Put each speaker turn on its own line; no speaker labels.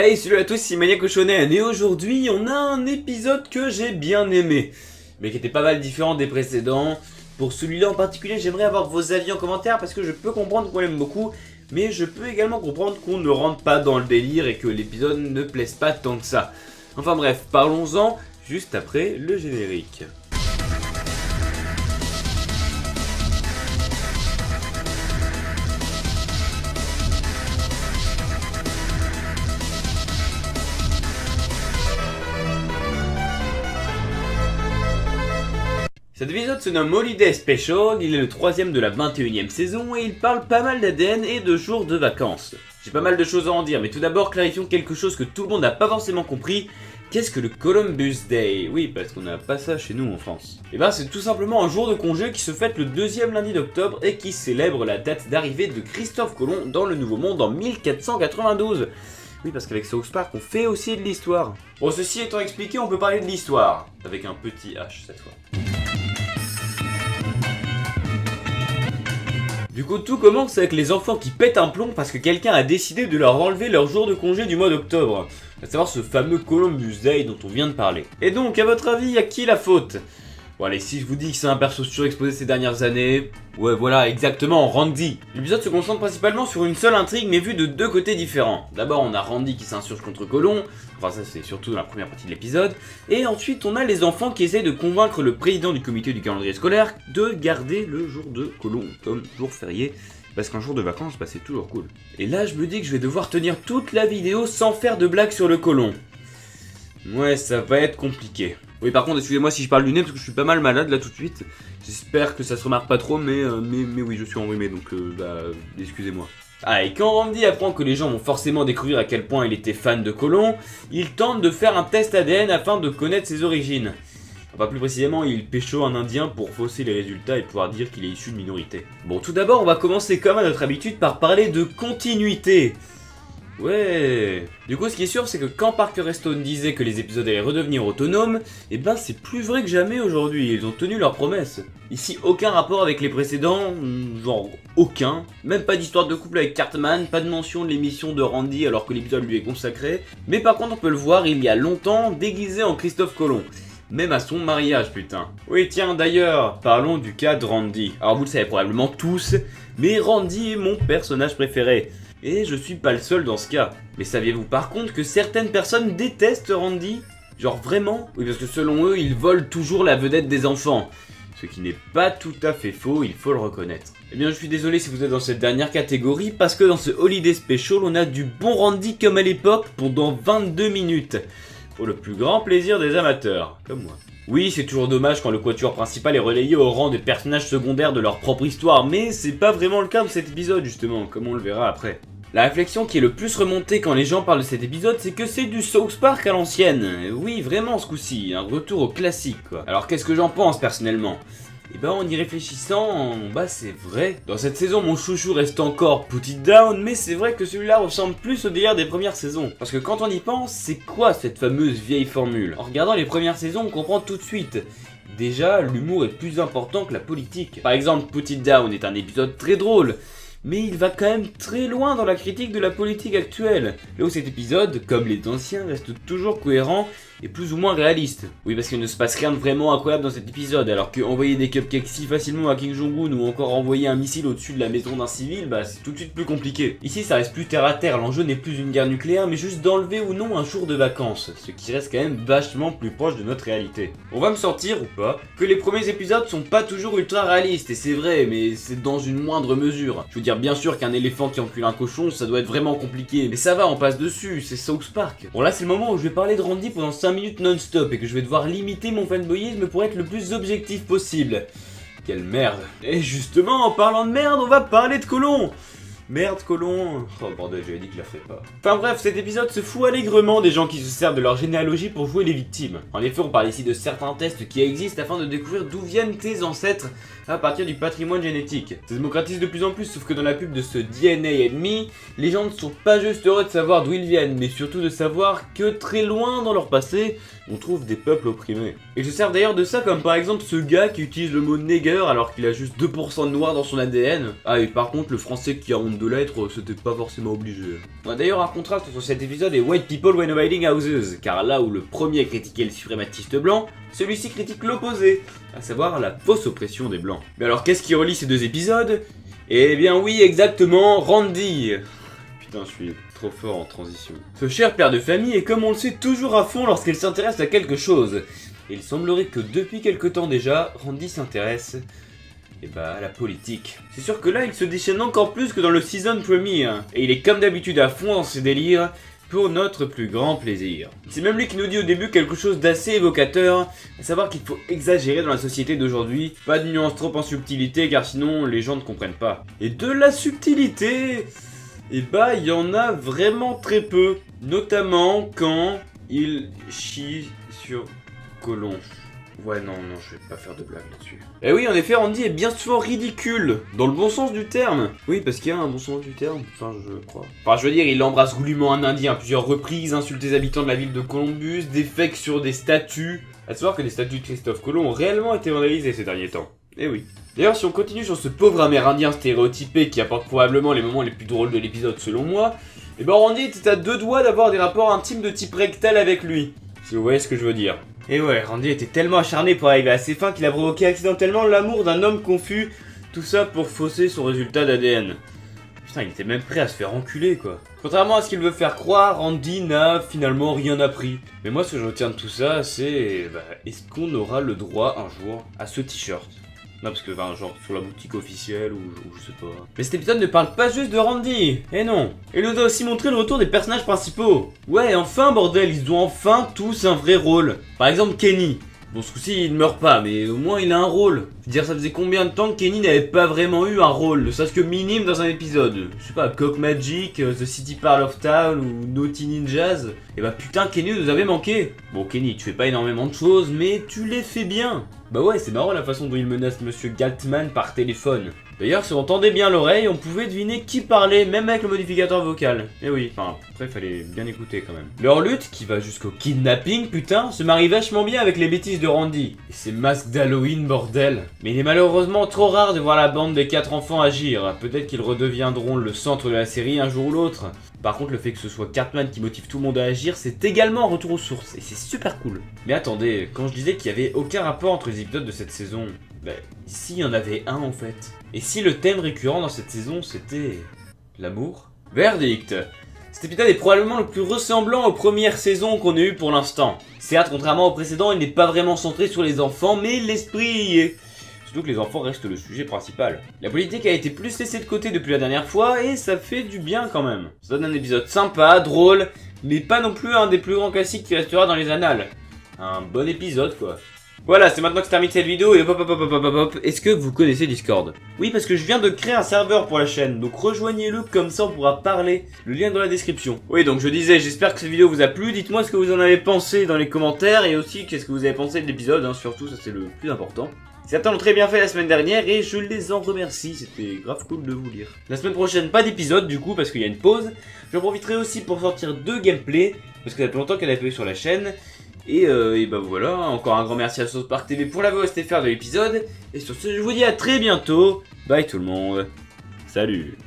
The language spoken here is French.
Hey, salut à tous, c'est Maniac Shonen et aujourd'hui on a un épisode que j'ai bien aimé, mais qui était pas mal différent des précédents. Pour celui-là en particulier, j'aimerais avoir vos avis en commentaire parce que je peux comprendre qu'on l'aime beaucoup, mais je peux également comprendre qu'on ne rentre pas dans le délire et que l'épisode ne plaise pas tant que ça. Enfin bref, parlons-en juste après le générique. Cet épisode se nomme Holiday Special, il est le troisième de la 21ème saison et il parle pas mal d'ADN et de jours de vacances. J'ai pas mal de choses à en dire, mais tout d'abord clarifions quelque chose que tout le monde n'a pas forcément compris. Qu'est-ce que le Columbus Day? Oui, parce qu'on n'a pas ça chez nous en France. Et ben c'est tout simplement un jour de congé qui se fête le deuxième lundi d'octobre et qui célèbre la date d'arrivée de Christophe Colomb dans le Nouveau Monde en 1492. Oui, parce qu'avec South Park, on fait aussi de l'histoire. Bon, ceci étant expliqué, on peut parler de l'histoire. Avec un petit H cette fois. Du coup, tout commence avec les enfants qui pètent un plomb parce que quelqu'un a décidé de leur enlever leur jour de congé du mois d'octobre. À savoir ce fameux Columbus Day dont on vient de parler. Et donc, à votre avis, à qui la faute? Bon allez, si je vous dis que c'est un perso surexposé ces dernières années... Ouais voilà, exactement, Randy. L'épisode se concentre principalement sur une seule intrigue mais vue de deux côtés différents. D'abord on a Randy qui s'insurge contre Colomb, enfin ça c'est surtout dans la première partie de l'épisode. Et ensuite on a les enfants qui essayent de convaincre le président du comité du calendrier scolaire de garder le jour de Colomb comme jour férié. Parce qu'un jour de vacances, bah c'est toujours cool. Et là je me dis que je vais devoir tenir toute la vidéo sans faire de blagues sur le Colomb. Ouais, ça va être compliqué. Oui, par contre, excusez-moi si je parle du nez parce que je suis pas mal malade là tout de suite. J'espère que ça se remarque pas trop, mais oui, je suis enrhumé donc excusez-moi. Ah, et quand Randy apprend que les gens vont forcément découvrir à quel point il était fan de Colomb, il tente de faire un test ADN afin de connaître ses origines. Enfin, plus précisément, il pécho un indien pour fausser les résultats et pouvoir dire qu'il est issu de minorité. Bon, tout d'abord, on va commencer comme à notre habitude par parler de continuité. Ouais. Du coup, ce qui est sûr, c'est que quand Parker et Stone disaient que les épisodes allaient redevenir autonomes, et ben c'est plus vrai que jamais aujourd'hui, ils ont tenu leur promesse. Ici, aucun rapport avec les précédents, genre aucun. Même pas d'histoire de couple avec Cartman, pas de mention de l'émission de Randy alors que l'épisode lui est consacré. Mais par contre, on peut le voir il y a longtemps, déguisé en Christophe Colomb. Même à son mariage, putain. Oui, tiens, d'ailleurs, parlons du cas de Randy. Alors vous le savez probablement tous, mais Randy est mon personnage préféré. Et je suis pas le seul dans ce cas. Mais saviez-vous par contre que certaines personnes détestent Randy? Genre vraiment? Oui, parce que selon eux, il vole toujours la vedette des enfants. Ce qui n'est pas tout à fait faux, il faut le reconnaître. Eh bien, je suis désolé si vous êtes dans cette dernière catégorie, parce que dans ce Holiday Special, on a du bon Randy comme à l'époque pendant 22 minutes. Pour le plus grand plaisir des amateurs, comme moi. Oui, c'est toujours dommage quand le quatuor principal est relayé au rang des personnages secondaires de leur propre histoire, mais c'est pas vraiment le cas de cet épisode justement, comme on le verra après. La réflexion qui est le plus remontée quand les gens parlent de cet épisode, c'est que c'est du South Park à l'ancienne. Oui, vraiment ce coup-ci, un retour au classique quoi. Alors qu'est-ce que j'en pense personnellement? Et ben en y réfléchissant, bah c'est vrai. Dans cette saison, mon chouchou reste encore Put It Down, mais c'est vrai que celui-là ressemble plus au délire des premières saisons. Parce que quand on y pense, c'est quoi cette fameuse vieille formule? En regardant les premières saisons, on comprend tout de suite. Déjà, l'humour est plus important que la politique. Par exemple, Put It Down est un épisode très drôle, mais il va quand même très loin dans la critique de la politique actuelle. Là où cet épisode, comme les anciens, reste toujours cohérent et plus ou moins réaliste. Oui, parce qu'il ne se passe rien de vraiment incroyable dans cet épisode, alors que envoyer des cupcakes si facilement à Kim Jong-un ou encore envoyer un missile au-dessus de la maison d'un civil, bah c'est tout de suite plus compliqué. Ici ça reste plus terre à terre, l'enjeu n'est plus une guerre nucléaire mais juste d'enlever ou non un jour de vacances, ce qui reste quand même vachement plus proche de notre réalité. On va me sortir, ou pas, que les premiers épisodes sont pas toujours ultra réalistes, et c'est vrai, mais c'est dans une moindre mesure. Je veux dire, bien sûr qu'un éléphant qui encule un cochon, ça doit être vraiment compliqué, mais ça va, on passe dessus, c'est South Park. Bon là c'est le moment où je vais parler de Randy pendant 5 minutes non-stop et que je vais devoir limiter mon fanboyisme pour être le plus objectif possible. Quelle merde. Et justement, en parlant de merde, on va parler de Colomb. Merde Colomb. Oh bordel, j'avais dit que je la ferais pas. Enfin bref, cet épisode se fout allègrement des gens qui se servent de leur généalogie pour jouer les victimes. En effet, on parle ici de certains tests qui existent afin de découvrir d'où viennent tes ancêtres à partir du patrimoine génétique. Ça se démocratise de plus en plus, sauf que dans la pub de ce DNA Enemy, les gens ne sont pas juste heureux de savoir d'où ils viennent, mais surtout de savoir que très loin dans leur passé, on trouve des peuples opprimés. Et je sers d'ailleurs de ça comme par exemple ce gars qui utilise le mot nègre alors qu'il a juste 2% de noir dans son ADN. Ah et par contre le français qui a honte de l'être, c'était pas forcément obligé. On a d'ailleurs un contraste entre cet épisode et White People When Abiding Houses, car là où le premier critiquait le suprématiste blanc, celui-ci critique l'opposé, à savoir la fausse oppression des blancs. Mais alors qu'est-ce qui relie ces deux épisodes? Eh bien oui, exactement, Randy. Putain, je suis trop fort en transition. Ce cher père de famille est comme on le sait toujours à fond lorsqu'il s'intéresse à quelque chose. Et il semblerait que depuis quelque temps déjà, Randy s'intéresse à la politique. C'est sûr que là, il se déchaîne encore plus que dans le season premiere. Et il est comme d'habitude à fond dans ses délires, pour notre plus grand plaisir. C'est même lui qui nous dit au début quelque chose d'assez évocateur, à savoir qu'il faut exagérer dans la société d'aujourd'hui, pas de nuance trop en subtilité car sinon les gens ne comprennent pas. Et de la subtilité, il y en a vraiment très peu, notamment quand il chie sur Colon. Ouais, non, je vais pas faire de blague là-dessus. Et oui, en effet, Randy est bien souvent ridicule, dans le bon sens du terme. Oui, parce qu'il y a un bon sens du terme, enfin, je crois. Enfin, je veux dire, il embrasse goulûment un Indien à plusieurs reprises, insulte les habitants de la ville de Columbus, défèque sur des statues. À savoir que les statues de Christophe Colomb ont réellement été vandalisées ces derniers temps. Eh oui. D'ailleurs, si on continue sur ce pauvre Amérindien stéréotypé qui apporte probablement les moments les plus drôles de l'épisode selon moi, Randy était à deux doigts d'avoir des rapports intimes de type rectal avec lui. Si vous voyez ce que je veux dire. Et ouais, Randy était tellement acharné pour arriver à ses fins qu'il a provoqué accidentellement l'amour d'un homme confus, tout ça pour fausser son résultat d'ADN. Putain, il était même prêt à se faire enculer quoi. Contrairement à ce qu'il veut faire croire, Randy n'a finalement rien appris. Mais moi ce que je retiens de tout ça, c'est... est-ce qu'on aura le droit un jour à ce t-shirt ? Non, parce que, genre, sur la boutique officielle, ou je sais pas. Mais cet épisode ne parle pas juste de Randy. Eh non. Il nous a aussi montré le retour des personnages principaux. Ouais, enfin, bordel, ils ont enfin tous un vrai rôle. Par exemple, Kenny. Bon, ce coup-ci, il ne meurt pas, mais au moins, il a un rôle. Je veux dire, ça faisait combien de temps que Kenny n'avait pas vraiment eu un rôle, ne serait-ce que minime dans un épisode. Je sais pas, Cock Magic, The City Part of Town, ou Naughty Ninjas. Et putain, Kenny nous avait manqué. Bon, Kenny, tu fais pas énormément de choses, mais tu les fais bien. Bah ouais, c'est marrant la façon dont il menace Monsieur Galtman par téléphone. D'ailleurs, si on tendait bien l'oreille, on pouvait deviner qui parlait, même avec le modificateur vocal. Eh oui, après, fallait bien écouter quand même. Leur lutte, qui va jusqu'au kidnapping, putain, se marie vachement bien avec les bêtises de Randy. Et ces masques d'Halloween, bordel. Mais il est malheureusement trop rare de voir la bande des 4 enfants agir. Peut-être qu'ils redeviendront le centre de la série un jour ou l'autre. Par contre, le fait que ce soit Cartman qui motive tout le monde à agir, c'est également un retour aux sources, et c'est super cool. Mais attendez, quand je disais qu'il n'y avait aucun rapport entre les épisodes de cette saison, s'il y en avait un en fait. Et si le thème récurrent dans cette saison, c'était... l'amour ? Verdict. Cet épisode est probablement le plus ressemblant aux premières saisons qu'on ait eues pour l'instant. Certes, contrairement au précédent, il n'est pas vraiment centré sur les enfants, mais l'esprit y est. Surtout que les enfants restent le sujet principal. La politique a été plus laissée de côté depuis la dernière fois et ça fait du bien quand même. Ça donne un épisode sympa, drôle, mais pas non plus un des plus grands classiques qui restera dans les annales. Un bon épisode quoi. Voilà, c'est maintenant que se termine cette vidéo et hop, est-ce que vous connaissez Discord? Oui, parce que je viens de créer un serveur pour la chaîne, donc rejoignez-le comme ça on pourra parler. Le lien est dans la description. Oui, donc je disais, j'espère que cette vidéo vous a plu, dites-moi ce que vous en avez pensé dans les commentaires et aussi qu'est-ce que vous avez pensé de l'épisode, surtout ça c'est le plus important. Certains l'ont très bien fait la semaine dernière et je les en remercie, c'était grave cool de vous lire. La semaine prochaine, pas d'épisode du coup parce qu'il y a une pause. J'en profiterai aussi pour sortir 2 gameplays, parce que ça fait longtemps qu'elle a pas eu sur la chaîne. Et voilà, encore un grand merci à South Park TV pour la VOSTFR de l'épisode. Et sur ce, je vous dis à très bientôt. Bye tout le monde. Salut.